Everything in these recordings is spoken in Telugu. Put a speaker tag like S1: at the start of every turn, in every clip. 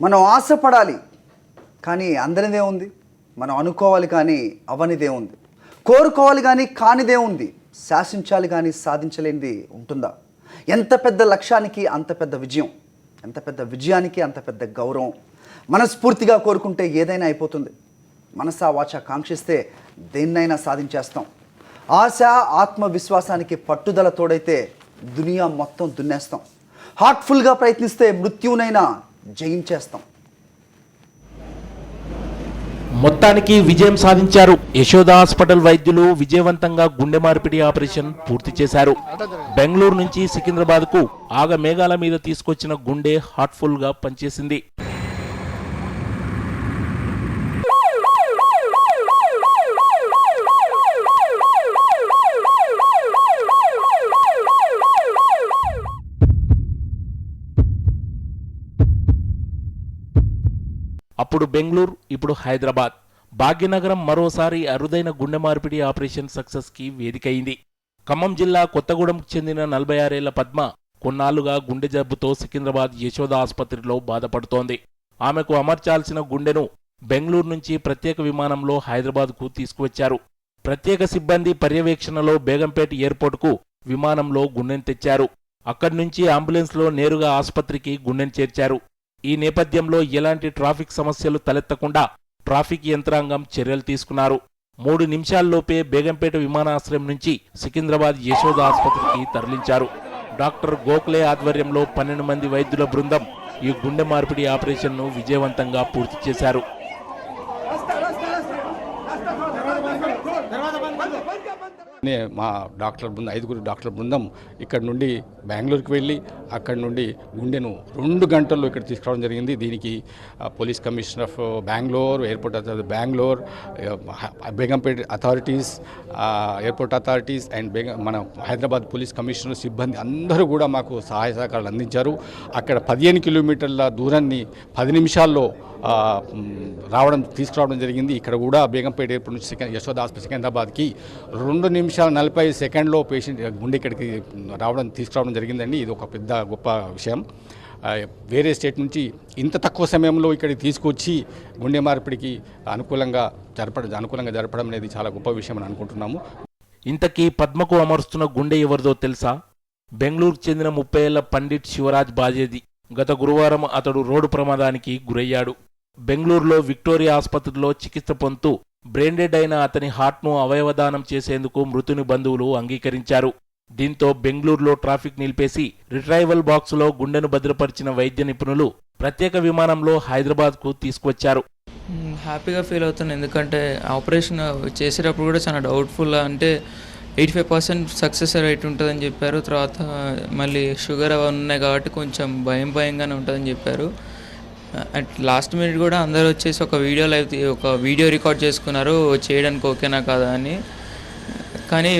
S1: మనం ఆశపడాలి కానీ అందరిదే ఉంది, మనం అనుకోవాలి కానీ అవనిదే ఉంది, కోరుకోవాలి కానీ కానిదే ఉంది, శాసించాలి కానీ సాధించలేనిది ఉంటుందా? ఎంత పెద్ద లక్ష్యానికి అంత పెద్ద విజయం, ఎంత పెద్ద విజయానికి అంత పెద్ద గౌరవం. మనస్ఫూర్తిగా కోరుకుంటే ఏదైనా అయిపోతుంది. మనసా వాచ కాంక్షిస్తే దేన్నైనా సాధించేస్తాం. ఆశ ఆత్మవిశ్వాసానికి పట్టుదల తోడైతే దునియా మొత్తం దున్నేస్తాం. హార్ట్ఫుల్గా ప్రయత్నిస్తే మృత్యువునైనా జయించేస్తాం.
S2: మొత్తానికి విజయం సాధించారు. యశోద హాస్పిటల్ వైద్యులు విజయవంతంగా గుండె మార్పిడి ఆపరేషన్ పూర్తి చేశారు. బెంగళూరు నుంచి సికింద్రాబాద్ కు ఆగ మేఘాల మీద తీసుకొచ్చిన గుండె హార్ట్ఫుల్ గా పనిచేసింది. అప్పుడు బెంగళూరు, ఇప్పుడు హైదరాబాద్. భాగ్యనగరం మరోసారి అరుదైన గుండె మార్పిడి ఆపరేషన్ సక్సెస్ కి వేదికైంది. ఖమ్మం జిల్లా కొత్తగూడెంకు చెందిన 46 ఏళ్ల పద్మ కొన్నాళ్లుగా గుండె జబ్బుతో సికింద్రాబాద్ యశోద ఆసుపత్రిలో బాధపడుతోంది. ఆమెకు అమర్చాల్సిన గుండెను బెంగళూరు నుంచి ప్రత్యేక విమానంలో హైదరాబాద్కు తీసుకువచ్చారు. ప్రత్యేక సిబ్బంది పర్యవేక్షణలో బేగంపేట ఎయిర్పోర్టుకు విమానంలో గుండెను తెచ్చారు. అక్కడి నుంచి అంబులెన్స్లో నేరుగా ఆసుపత్రికి గుండెను చేర్చారు. ఈ నేపథ్యంలో ఎలాంటి ట్రాఫిక్ సమస్యలు తలెత్తకుండా ట్రాఫిక్ యంత్రాంగం చర్యలు తీసుకున్నారు. 3 నిమిషాల్లోపే బేగంపేట విమానాశ్రయం నుంచి సికింద్రాబాద్ యశోద ఆసుపత్రికి తరలించారు. డాక్టర్ గోఖలే ఆధ్వర్యంలో 12 మంది వైద్యుల బృందం ఈ గుండె మార్పిడి ఆపరేషన్ను విజయవంతంగా పూర్తి చేశారు.
S3: మా డాక్టర్ బృందం 5 డాక్టర్ బృందం ఇక్కడ నుండి బెంగళూరుకి వెళ్ళి అక్కడి నుండి గుండెను 2 గంటల్లో ఇక్కడ తీసుకురావడం జరిగింది. దీనికి police commissioner of Bengaluru, airport authority Bengaluru, Begumpet authorities, airport authorities and మన హైదరాబాద్ పోలీస్ కమిషనర్ సిబ్బంది అందరూ కూడా మాకు సహాయ సహకారాలు అందించారు. అక్కడ 15 కిలోమీటర్ల దూరాన్ని 10 నిమిషాల్లో తీసుకురావడం జరిగింది. ఇక్కడ కూడా బేగంపేట ఎయిర్పోర్ట్ నుంచి యశోద హాస్పిటల్ సికింద్రాబాద్కి 2 నిమిషాల 40 సెకండ్లో పేషెంట్ గుండె ఇక్కడికి తీసుకురావడం జరిగిందండి. ఇది ఒక పెద్ద గొప్ప విషయం. వేరే స్టేట్ నుంచి ఇంత తక్కువ సమయంలో ఇక్కడికి తీసుకొచ్చి గుండె మార్పిడికి అనుకూలంగా జరపడం అనేది చాలా గొప్ప విషయం అని అనుకుంటున్నాము.
S2: ఇంతకీ పద్మకు అమరుస్తున్న గుండె ఎవరిదో తెలుసా? బెంగళూరుకు చెందిన 30 ఏళ్ల పండిట్ శివరాజ్ బాజేది. గత గురువారం అతడు రోడ్డు ప్రమాదానికి గురయ్యాడు. బెంగళూరులో విక్టోరియా ఆసుపత్రిలో చికిత్స పొందుతూ బ్రెయిన్ డెడ్ అయిన అతని హార్ట్ను అవయవదానం చేసేందుకు మృతుని బంధువులు అంగీకరించారు. దీంతో బెంగళూరులో ట్రాఫిక్ నిలిపేసి రిట్రైవల్ బాక్సులో గుండెను భద్రపరిచిన వైద్య నిపుణులు ప్రత్యేక విమానంలో హైదరాబాద్కు తీసుకువచ్చారు.
S4: హ్యాపీగా ఫీల్ అవుతాను, ఎందుకంటే ఆపరేషన్ చేసేటప్పుడు కూడా చాలా డౌట్ఫుల్, అంటే 85% సక్సెస్ రేట్ ఉంటుందని చెప్పారు. తర్వాత మళ్ళీ షుగర్ అవి ఉన్నాయి కాబట్టి కొంచెం భయంగానే ఉంటుందని చెప్పారు. అట్ లాస్ట్ మినిట్ కూడా అందరూ వచ్చేసి ఒక వీడియో రికార్డ్ చేసుకున్నారు చేయడానికి ఓకేనా కాదా అని. కానీ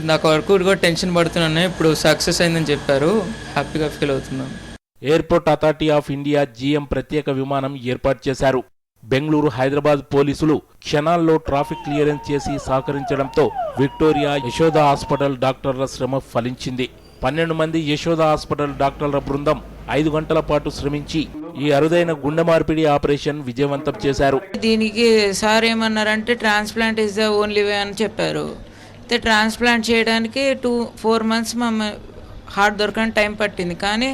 S4: నాకు వరకు కూడా టెన్షన్ పడుతున్నాను. ఇప్పుడు సక్సెస్ అయిందని చెప్పారు, హ్యాపీగా ఫీల్ అవుతున్నాను.
S2: Airport authority of India GM ప్రత్యేక విమానం ఏర్పాటు చేశారు. బెంగళూరు, హైదరాబాద్ పోలీసులు క్షణాల్లో ట్రాఫిక్ క్లియరెన్స్ చేసి సహకరించడంతో విక్టోరియా యశోద హాస్పిటల్ డాక్టర్ల శ్రమ ఫలించింది. 12 మంది యశోద హాస్పిటల్ డాక్టర్ల బృందం 5 గంటల పాటు శ్రమించి ఈ అరుదైన గుండె మార్పిడి ఆపరేషన్ విజయవంతం చేశారు.
S5: దీనికి సార్ ఏమన్నారంటే transplant is the only way అని చెప్పారు. అయితే ట్రాన్స్ప్లాంట్ చేయడానికి 4 మంత్స్ హార్ట్ దొరకని టైం పట్టింది. కానీ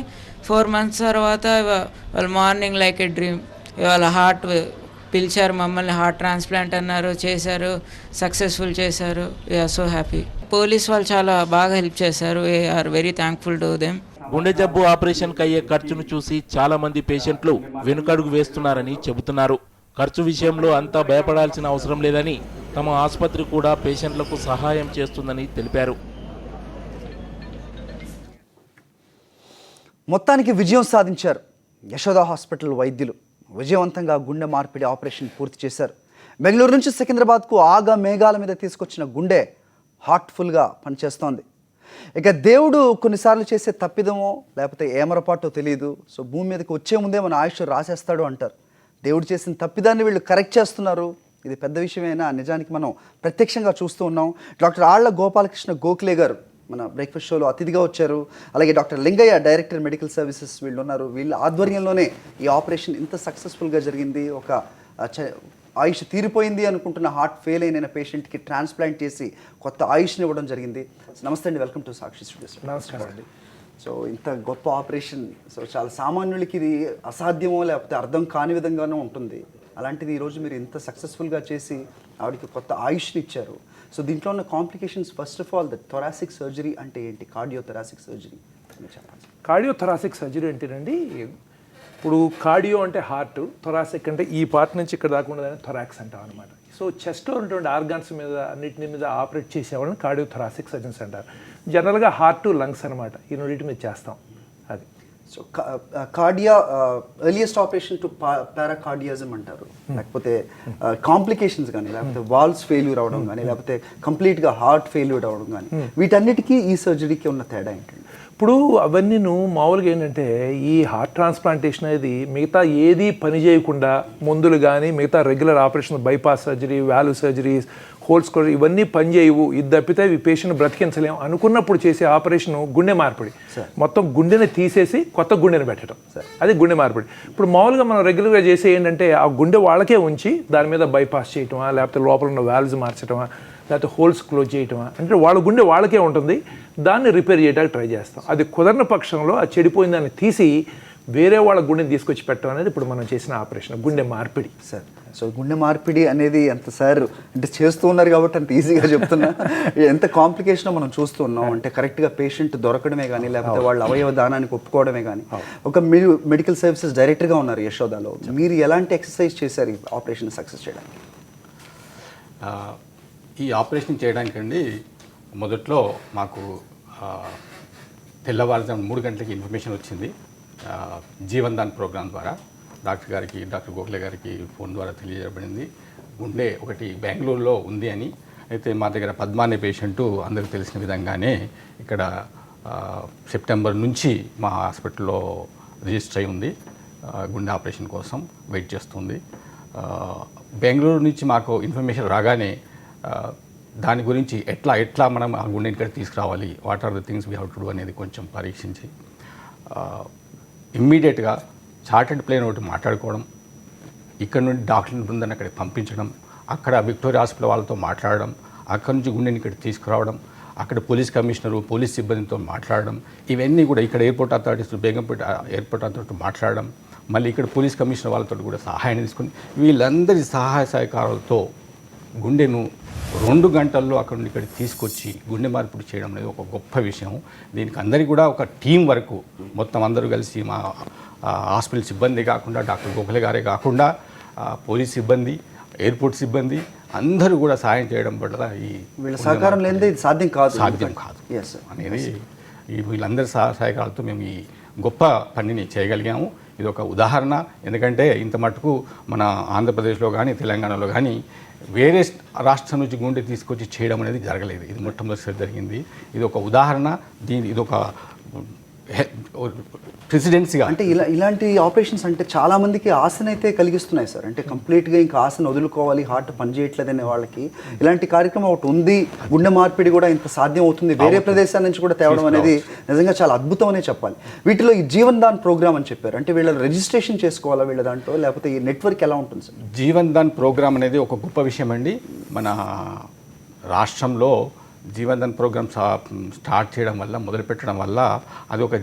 S5: 4 మంత్స్ తర్వాత వాళ్ళు మార్నింగ్ లైక్ ఏ డ్రీమ్ ఇవాళ హార్ట్ పిలిచారు మమ్మల్ని, హార్ట్ ట్రాన్స్ప్లాంట్ అన్నారు, చేశారు, సక్సెస్ఫుల్ చేశారు. We are so happy. పోలీస్ వాళ్ళు చాలా బాగా హెల్ప్ చేశారు. We are very thankful to them.
S2: గుండె జబ్బు ఆపరేషన్కి అయ్యే ఖర్చును చూసి చాలా మంది పేషెంట్లు వెనుకడుగు వేస్తున్నారని చెబుతున్నారు. ఖర్చు విషయంలో అంతా భయపడాల్సిన అవసరం లేదని తమ ఆసుపత్రి కూడా పేషెంట్లకు సహాయం చేస్తుందని తెలిపారు.
S1: మొత్తానికి విజయం సాధించారు యశోద హాస్పిటల్ వైద్యులు. విజయవంతంగా గుండె మార్పిడి ఆపరేషన్ పూర్తి చేశారు. బెంగళూరు నుంచి సికింద్రాబాద్కు ఆగ మేఘాల మీద తీసుకొచ్చిన గుండె హార్ట్ఫుల్గా పనిచేస్తోంది. ఇక దేవుడు కొన్నిసార్లు చేసే తప్పిదమో లేకపోతే ఏమరపాటో తెలియదు. సో భూమి మీదకి వచ్చే ముందే మన ఆయుష్ రాసేస్తాడు అంటారు. దేవుడు చేసిన తప్పిదాన్ని వీళ్ళు కరెక్ట్ చేస్తున్నారు. ఇది పెద్ద విషయమైనా నిజానికి మనం ప్రత్యక్షంగా చూస్తూ ఉన్నాం. డాక్టర్ ఆళ్ల గోపాలకృష్ణ గోఖలే గారు మన బ్రేక్ఫాస్ట్ షోలో అతిథిగా వచ్చారు. అలాగే doctor Lingaiah, director medical services, వీళ్ళు ఉన్నారు. వీళ్ళ ఆధ్వర్యంలోనే ఈ ఆపరేషన్ ఇంత సక్సెస్ఫుల్గా జరిగింది. ఒక ఆయుష్ తీరిపోయింది అనుకుంటున్న హార్ట్ ఫెయిల్ అయిన పేషెంట్కి ట్రాన్స్ప్లాంట్ చేసి కొత్త ఆయుష్ని ఇవ్వడం జరిగింది. నమస్తే అండి, వెల్కమ్ టు సాక్షి స్టూడియోస్.
S6: నమస్కారం అండి.
S1: సో ఇంత గొప్ప ఆపరేషన్, సో చాలా సామాన్యులకి ఇది అసాధ్యమో లేకపోతే అర్థం కాని విధంగానూ ఉంటుంది. అలాంటిది ఈరోజు మీరు ఇంత సక్సెస్ఫుల్గా చేసి ఆవిడకి కొత్త ఆయుష్ని ఇచ్చారు. సో దీంట్లో ఉన్న complications, first of all the thoracic surgery అంటే ఏంటి, కార్డియోథొరాసిక్ సర్జరీ అని చెప్పాలి.
S6: కార్డియోథొరాసిక్ సర్జరీ ఏంటండి, ఇప్పుడు కార్డియో అంటే హార్ట్, థొరాసిక్ అంటే ఈ పార్ట్ నుంచి ఇక్కడ దాకా ఉండదని థొరాక్స్ అంటాం అనమాట. సో చెస్ట్లో ఉన్నటువంటి ఆర్గాన్స్ మీద అన్నింటి మీద ఆపరేట్ చేసేవాళ్ళని కార్డియోథొరాసిక్ సర్జన్స్ అంటారు. జనరల్గా హార్ట్, లంగ్స్ అనమాట, ఈ రెండింటి మీద చేస్తాం. అది
S1: so cardia earliest operation to పారాకార్డియాజం అంటారు. లేకపోతే కాంప్లికేషన్స్ కానీ, లేకపోతే వాల్స్ ఫెయిల్యూర్ అవడం కానీ, లేకపోతే కంప్లీట్గా హార్ట్ ఫెయిల్యూర్ అవడం కానీ, వీటన్నిటికీ ఈ సర్జరీకి ఉన్న తేడా ఏంటండి?
S6: ఇప్పుడు అవన్నీ మామూలుగా ఏంటంటే ఈ హార్ట్ ట్రాన్స్ప్లాంటేషన్ అనేది మిగతా ఏది పని చేయకుండా మందులు కానీ మిగతా regular operation, bypass surgery, valve surgeries, holes కూడా ఇవన్నీ పని చేయవు, ఇది తప్పితే ఈ పేషెంట్ బ్రతికించలేము అనుకున్నప్పుడు చేసే ఆపరేషన్ గుండె మార్పిడి. మొత్తం గుండెని తీసేసి కొత్త గుండెని పెట్టడం, అది గుండె మార్పిడి. ఇప్పుడు మామూలుగా మనం రెగ్యులర్గా చేసే ఏంటంటే ఆ గుండె వాళ్ళకే ఉంచి దాని మీద బైపాస్ చేయటమా, లేకపోతే లోపల ఉన్న వాల్వ్స్ మార్చడమా, లేకపోతే హోల్స్ క్లోజ్ చేయటమా, అంటే వాళ్ళ గుండె వాళ్ళకే ఉంటుంది, దాన్ని రిపేర్ చేయడానికి ట్రై చేస్తాం. అది కుదరని పక్షంలో ఆ చెడిపోయిన దాన్ని తీసి వేరే వాళ్ళ గుండెని తీసుకొచ్చి పెట్టడం అనేది ఇప్పుడు మనం చేసిన ఆపరేషన్ గుండె మార్పిడి.
S1: సార్, సో గుండె మార్పిడి అనేది ఎంత సార్ అంటే చేస్తూ ఉన్నారు కాబట్టి అంత ఈజీగా చెప్తున్నా, ఎంత కాంప్లికేషన్ మనం చూస్తూ ఉన్నాం. అంటే కరెక్ట్గా పేషెంట్ దొరకడమే కానీ, లేకపోతే వాళ్ళ అవయవ దానానికి ఒప్పుకోవడమే కానీ. ఒక మీరు మెడికల్ సర్వీసెస్ డైరెక్టర్గా ఉన్నారు యశోదాలో, మీరు ఎలాంటి ఎక్సర్సైజ్ చేశారు ఈ ఆపరేషన్ సక్సెస్ చేయడానికి?
S3: ఈ ఆపరేషన్ చేయడానికండి మొదట్లో మాకు తెల్లవారుజాము 3 గంటలకి ఇన్ఫర్మేషన్ వచ్చింది. జీవన్ దాన్ ప్రోగ్రాం ద్వారా డాక్టర్ గారికి, డాక్టర్ గోఖలే గారికి ఫోన్ ద్వారా తెలియజేయబడింది గుండె ఒకటి బెంగళూరులో ఉంది అని. అయితే మా దగ్గర పద్మ అనే పేషెంటు అందరికీ తెలిసిన విధంగానే ఇక్కడ సెప్టెంబర్ నుంచి మా హాస్పిటల్లో రిజిస్టర్ అయి ఉంది, గుండె ఆపరేషన్ కోసం వెయిట్ చేస్తుంది. బెంగళూరు నుంచి మాకు ఇన్ఫర్మేషన్ రాగానే దాని గురించి ఎట్లా మనం ఆ గుండెని ఇక్కడ తీసుకురావాలి, what are the things we have to do అనేది కొంచెం పరీక్షించి ఇమ్మీడియట్గా చార్టెడ్ ప్లేన్ ఒకటి మాట్లాడుకోవడం, ఇక్కడ నుండి డాక్టర్ బృందాన్ని అక్కడికి పంపించడం, అక్కడ విక్టోరియా హాస్పిటల్ వాళ్ళతో మాట్లాడడం, అక్కడ నుంచి గుండెని ఇక్కడ తీసుకురావడం, అక్కడ పోలీస్ కమిషనరు, పోలీస్ సిబ్బందితో మాట్లాడడం, ఇవన్నీ కూడా ఇక్కడ airport authorities, Begumpet airport authority మాట్లాడడం, మళ్ళీ ఇక్కడ పోలీస్ కమిషనర్ వాళ్ళతో కూడా సహాయాన్ని తీసుకుని వీళ్ళందరి సహాయ సహకారాలతో గుండెను 2 గంటల్లో అక్కడ నుండి ఇక్కడ తీసుకొచ్చి గుండె మార్పిడి చేయడం అనేది ఒక గొప్ప విషయం. దీనికి అందరికీ కూడా ఒక టీం వరకు మొత్తం అందరూ కలిసి, మా హాస్పిటల్ సిబ్బంది కాకుండా, డాక్టర్ గోఖలే గారే కాకుండా పోలీస్ సిబ్బంది, ఎయిర్పోర్ట్ సిబ్బంది అందరూ కూడా సహాయం చేయడం వల్ల ఈ
S1: వీళ్ళ సహకారం లేనిదే ఇది సాధ్యం కాదు
S3: అనేది వీళ్ళందరి సహాయకాలతో మేము ఈ గొప్ప పనిని చేయగలిగాము. ఇది ఒక ఉదాహరణ. ఎందుకంటే ఇంత మటుకు మన ఆంధ్రప్రదేశ్లో కానీ, తెలంగాణలో కానీ వేరే రాష్ట్రం నుంచి గుండె తీసుకొచ్చి చేయడం అనేది జరగలేదు. ఇది మొట్టమొదటిసారి జరిగింది. ఇది ఒక ఉదాహరణ. ఇది ఒక ప్రెసిడెన్సీగా
S1: అంటే ఇలాంటి ఆపరేషన్స్ అంటే చాలా మందికి ఆశనైతే కలిగిస్తున్నాయి సార్. అంటే కంప్లీట్గా ఇంకా ఆశను వదులుకోవాలి, హార్ట్ పనిచేయట్లేదనే వాళ్ళకి ఇలాంటి కార్యక్రమం ఒకటి ఉంది. గుండె మార్పిడి కూడా ఇంత సాధ్యం అవుతుంది, వేరే ప్రదేశాల నుంచి కూడా తేవడం అనేది నిజంగా చాలా అద్భుతం అనే చెప్పాలి. వీటిలో ఈ జీవన్ దాన్ ప్రోగ్రామ్ అని చెప్పారు, అంటే వీళ్ళ రిజిస్ట్రేషన్ చేసుకోవాలా వీళ్ళ దాంట్లో, లేకపోతే ఈ నెట్వర్క్ ఎలా ఉంటుంది సార్?
S3: జీవన్ దాన్ ప్రోగ్రామ్ అనేది ఒక గొప్ప విషయం అండి. మన రాష్ట్రంలో జీవన్ దాన్ ప్రోగ్రామ్ స్టార్ట్ చేయడం వల్ల, మొదలుపెట్టడం వల్ల అది ఒక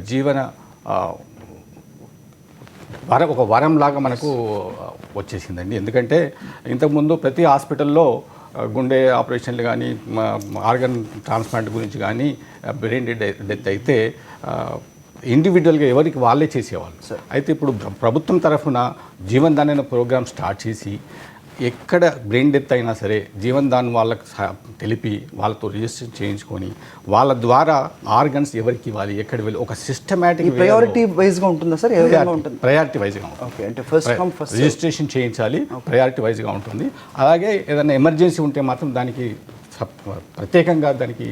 S3: ఒక వరంలాగా మనకు వచ్చేసిందండి. ఎందుకంటే ఇంతకుముందు ప్రతి హాస్పిటల్లో గుండె ఆపరేషన్లు కానీ, ఆర్గన్ ట్రాన్స్ప్లాంట్ గురించి కానీ, బ్రెయిన్ డెత్ అయితే ఇండివిజువల్గా ఎవరికి వాళ్ళే చేసేవాళ్ళు. అయితే ఇప్పుడు ప్రభుత్వం తరఫున జీవన్ దాన్ అనే ప్రోగ్రామ్ స్టార్ట్ చేసి ఎక్కడ బ్రెయిన్ డెత్ అయినా సరే జీవన్ దాన్ వాళ్ళకి తెలిపి వాళ్ళతో రిజిస్టర్ చేయించుకొని వాళ్ళ ద్వారా ఆర్గన్స్ ఎవరికి ఇవ్వాలి, ఎక్కడ వెళ్ళి ఒక సిస్టమేటిక్
S1: ప్రయారిటీ వైజ్గా ఉంటుందా సార్?
S3: ప్రయారిటీ వైజ్గా ఉంటుంది.
S1: అంటే ఫస్ట్ కమ్ ఫస్ట్
S3: రిజిస్ట్రేషన్ చేయించాలి, ప్రయారిటీ వైజ్గా ఉంటుంది. అలాగే ఏదైనా ఎమర్జెన్సీ ఉంటే మాత్రం దానికి ప్రత్యేకంగా దానికి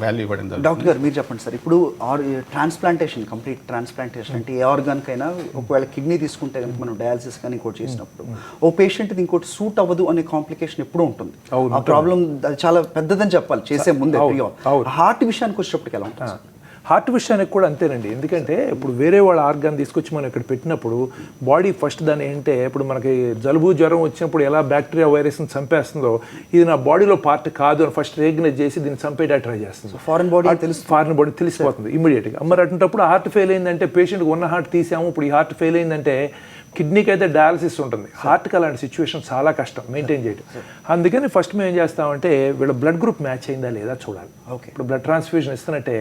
S3: వాల్యూ ఇవ్వడం జరుగుతుంది.
S1: డాక్టర్ గారు మీరు చెప్పండి సార్, ఇప్పుడు ట్రాన్స్ప్లాంటేషన్, కంప్లీట్ ట్రాన్స్ప్లాంటేషన్ అంటే ఏ ఆర్గాన్కైనా ఒకవేళ కిడ్నీ తీసుకుంటే కనుక మనం డయాలసిస్ కానీ ఇంకోటి చేసినప్పుడు ఓ పేషెంట్ది ఇంకోటి సూట్ అవ్వదు అనే కాంప్లికేషన్ ఎప్పుడూ ఉంటుంది. ఆ ప్రాబ్లం చాలా పెద్దదని చెప్పాలి చేసే ముందే. హార్ట్ విషయానికి వచ్చేటప్పటికి ఎలా ఉంటుంది?
S6: హార్ట్ విషయానికి కూడా అంతేనండి. ఎందుకంటే ఇప్పుడు వేరే వాళ్ళ ఆర్గాన్ తీసుకొచ్చి మనం ఇక్కడ పెట్టినప్పుడు బాడీ ఫస్ట్ దాని ఏంటంటే ఇప్పుడు మనకి జలుబు జ్వరం వచ్చినప్పుడు ఎలా బ్యాక్టీరియా వైరస్ని చంపేస్తుందో ఇది నా బాడీలో పార్ట్ కాదు అని ఫస్ట్ రికగ్నైజ్ చేసి దీన్ని చంపేయడానికి ట్రై చేస్తుంది.
S1: ఫారెన్ బాడీ
S6: ఫారెన్ బాడీ తెలిసిపోతుంది ఇమీడియట్గా. మరి అటువంటిప్పుడు హార్ట్ ఫెయిల్ అయిందంటే పేషెంట్కి ఉన్న హార్ట్ తీసాము, ఇప్పుడు ఈ హార్ట్ ఫెయిల్ అయిందంటే కిడ్నీకి అయితే డయాలసిస్ ఉంటుంది, హార్ట్కి అలాంటి సిచ్యువేషన్ చాలా కష్టం మెయింటైన్ చేయడం. అందుకని ఫస్ట్ మేము ఏం చేస్తామంటే వీళ్ళ బ్లడ్ గ్రూప్ మ్యాచ్ అయిందా లేదా చూడాలి. ఇప్పుడు బ్లడ్ ట్రాన్స్ఫ్యూజన్ ఇస్తున్నట్టే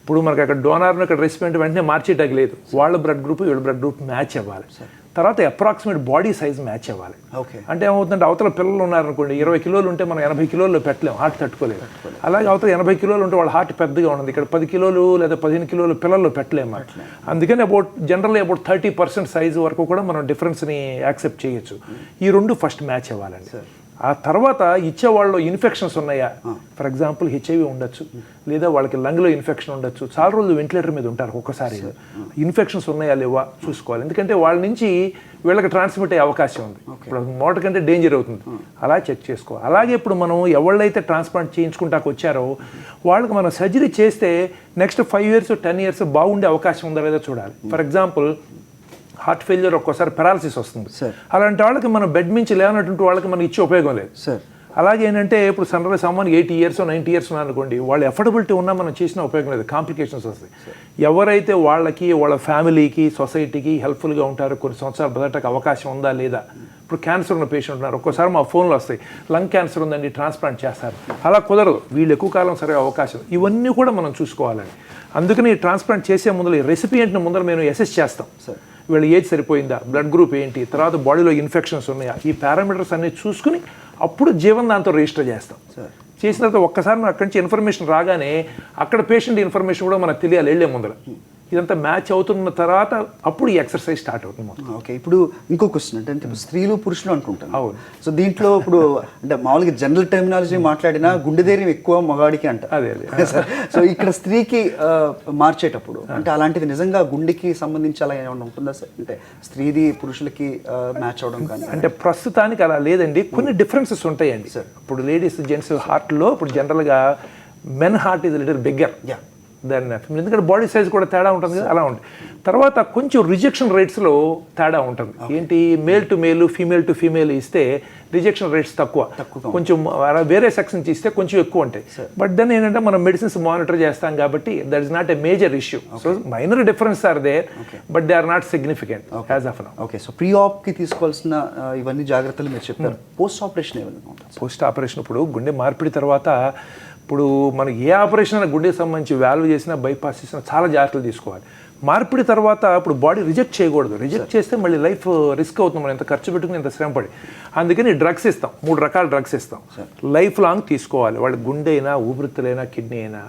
S6: ఇప్పుడు మనకి అక్కడ డోనార్ను అక్కడ రెసిపెంట్ వెంటనే మార్చేటకి లేదు, వాళ్ళ బ్లడ్ గ్రూప్ వీళ్ళ బ్లడ్ గ్రూప్ మ్యాచ్ అవ్వాలి. తర్వాత అప్రాక్సిమేట్ బాడీ సైజ్ మ్యాచ్ అవ్వాలి. అంటే ఏమవుతుందంటే అవతల పిల్లలు ఉన్నారనుకోండి 20 కిలోలు ఉంటే మనం 80 కిలోలు పెట్టలేము, హార్ట్ తట్టుకోలేదు. అలాగే అవతల 80 కిలోలు ఉంటే వాళ్ళ హార్ట్ పెద్దగా ఉన్నది, ఇక్కడ 10 కిలోలు లేదా 15 కిలోలు పిల్లల్లో పెట్టలేము. అందుకని జనరల్లీ అబౌట్ 30% సైజు వరకు కూడా మనం డిఫరెన్స్ని యాక్సెప్ట్ చేయొచ్చు. ఈ రెండు ఫస్ట్ మ్యాచ్ అవ్వాలండి. ఆ తర్వాత ఇచ్చేవాళ్ళు ఇన్ఫెక్షన్స్ ఉన్నాయా, ఫర్ ఎగ్జాంపుల్ హెచ్ఐవి ఉండొచ్చు, లేదా వాళ్ళకి లంగ్లో ఇన్ఫెక్షన్ ఉండొచ్చు, చాలా రోజులు వెంటిలేటర్ మీద ఉంటారు ఒక్కసారి, ఇన్ఫెక్షన్స్ ఉన్నాయా లేవా చూసుకోవాలి. ఎందుకంటే వాళ్ళ నుంచి వీళ్ళకి ట్రాన్స్మిట్ అయ్యే అవకాశం ఉంది, ఇప్పుడు మోట కంటే డేంజర్ అవుతుంది, అలా చెక్ చేసుకోవాలి. అలాగే ఇప్పుడు మనం ఎవళ్ళైతే ట్రాన్స్ప్లాంట్ చేయించుకుంటాకు వచ్చారో వాళ్ళకి మనం సర్జరీ చేస్తే నెక్స్ట్ 5 years 10 years బాగుండే అవకాశం ఉందా లేదా చూడాలి. ఫర్ ఎగ్జాంపుల్ హార్ట్ ఫెయిల్యూర్ ఒక్కోసారి పెరాలసిస్ వస్తుంది, అలాంటి వాళ్ళకి మనం బెడ్ మించి లేనటువంటి వాళ్ళకి మనకి ఇచ్చే ఉపయోగం లేదు. అలాగే ఏంటంటే ఇప్పుడు సమ్మన్ 80 years 90 years అనుకోండి, వాళ్ళు ఎఫర్డబిలిటీ ఉన్నా మనం చేసిన ఉపయోగం లేదు, కాంప్లికేషన్స్ వస్తాయి. ఎవరైతే వాళ్ళకి వాళ్ళ ఫ్యామిలీకి సొసైటీకి హెల్ప్ఫుల్గా ఉంటారో కొన్ని సంవత్సరాలు బతకడానికి అవకాశం ఉందా లేదా. ఇప్పుడు క్యాన్సర్ ఉన్న పేషెంట్ ఉన్నారు, ఒక్కోసారి మా ఫోన్లో వస్తాయి లంగ్ క్యాన్సర్ ఉందండి ట్రాన్స్ప్లాంట్ చేస్తారు, అలా కుదరదు, వీళ్ళు ఎక్కువ కాలం సరే అవకాశం, ఇవన్నీ కూడా మనం చూసుకోవాలండి. అందుకని ట్రాన్స్ప్లాంట్ చేసే ముందర రెసిపియంట్ని ముందర మేము అసెస్ చేస్తాం, వీళ్ళ ఏజ్ సరిపోయిందా, బ్లడ్ గ్రూప్ ఏంటి, తర్వాత బాడీలో ఇన్ఫెక్షన్స్ ఉన్నాయా, ఈ పారామీటర్స్ అన్ని చూసుకుని అప్పుడు జీవన్ దాంతో రిజిస్టర్ చేస్తాం. చేసిన తర్వాత ఒక్కసారి మనకు అక్కడి నుంచి ఇన్ఫర్మేషన్ రాగానే అక్కడ పేషెంట్ ఇన్ఫర్మేషన్ కూడా మనకు తెలియాలి వెళ్ళే ముందర. ఇదంతా మ్యాచ్ అవుతున్న తర్వాత అప్పుడు ఈ ఎక్సర్సైజ్ స్టార్ట్ అవుతుంది.
S1: ఓకే, ఇప్పుడు ఇంకో క్వశ్చన్ అంటే ఇప్పుడు స్త్రీలు పురుషులు అనుకుంటాను. అవును. సో దీంట్లో ఇప్పుడు అంటే మామూలుగా జనరల్ టెర్మినాలజీ మాట్లాడినా గుండె ధైర్యం ఎక్కువ మగాడికి అంట.
S6: అదే
S1: సో ఇక్కడ స్త్రీకి మార్చేటప్పుడు అంటే అలాంటిది నిజంగా గుండెకి సంబంధించి అలా ఏమైనా ఉంటుందా సార్, అంటే స్త్రీది పురుషులకి మ్యాచ్ అవడం కానీ?
S6: అంటే ప్రస్తుతానికి అలా లేదండి, కొన్ని డిఫరెన్సెస్ ఉంటాయండి సార్. ఇప్పుడు లేడీస్ జెంట్స్ హార్ట్లో ఇప్పుడు జనరల్గా men heart is little bigger దాని ఎందుకంటే బాడీ సైజ్ కూడా తేడా ఉంటుంది కదా, అలా ఉంటుంది. తర్వాత కొంచెం రిజెక్షన్ రేట్స్లో తేడా ఉంటుంది. ఏంటి, male to male female to female ఇస్తే రిజెక్షన్ రేట్స్ తక్కువ, కొంచెం వేరే సెక్స్ నుంచి ఇస్తే కొంచెం ఎక్కువ ఉంటాయి. బట్ దెన్ ఏంటంటే మనం మెడిసిన్స్ మానిటర్ చేస్తాం కాబట్టి that is not a major issue. So minor difference are there but they are not significant as of now.
S1: Okay, so pre ఆప్కి తీసుకోవాల్సిన ఇవన్నీ జాగ్రత్తలు మీరు చెప్పారు. పోస్ట్ ఆపరేషన్ ఏమైనా ఉంటుంది?
S6: పోస్ట్ ఆపరేషన్ ఇప్పుడు గుండె మార్పిడి తర్వాత ఇప్పుడు మనం ఏ ఆపరేషన్ అయినా గుండెకి సంబంధించి వాల్వ్ చేసినా బైపాస్ చేసినా చాలా జాగ్రత్తలు తీసుకోవాలి. మార్పిడి తర్వాత ఇప్పుడు బాడీ రిజెక్ట్ చేయకూడదు, రిజెక్ట్ చేస్తే మళ్ళీ లైఫ్ రిస్క్ అవుతుంది, మనం ఎంత ఖర్చు పెట్టుకుని ఎంత శ్రమపడి. అందుకని డ్రగ్స్ ఇస్తాం, 3 రకాల డ్రగ్స్ ఇస్తాం, లైఫ్ లాంగ్ తీసుకోవాలి. వాళ్ళ గుండె అయినా ఊపిరితిత్తులైనా కిడ్నీ అయినా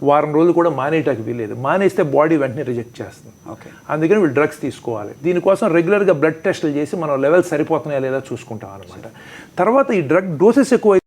S6: వారం రోజులు కూడా మానేయటానికి వీలేదు, మానేస్తే బాడీ వెంటనే రిజెక్ట్ చేస్తుంది. అందుకని వీళ్ళు డ్రగ్స్ తీసుకోవాలి. దీనికోసం రెగ్యులర్గా బ్లడ్ టెస్టులు చేసి మనం లెవెల్స్ సరిపోతున్నాయా లేదా చూసుకుంటాం అనమాట. తర్వాత ఈ డ్రగ్ డోసెస్ ఎక్కువ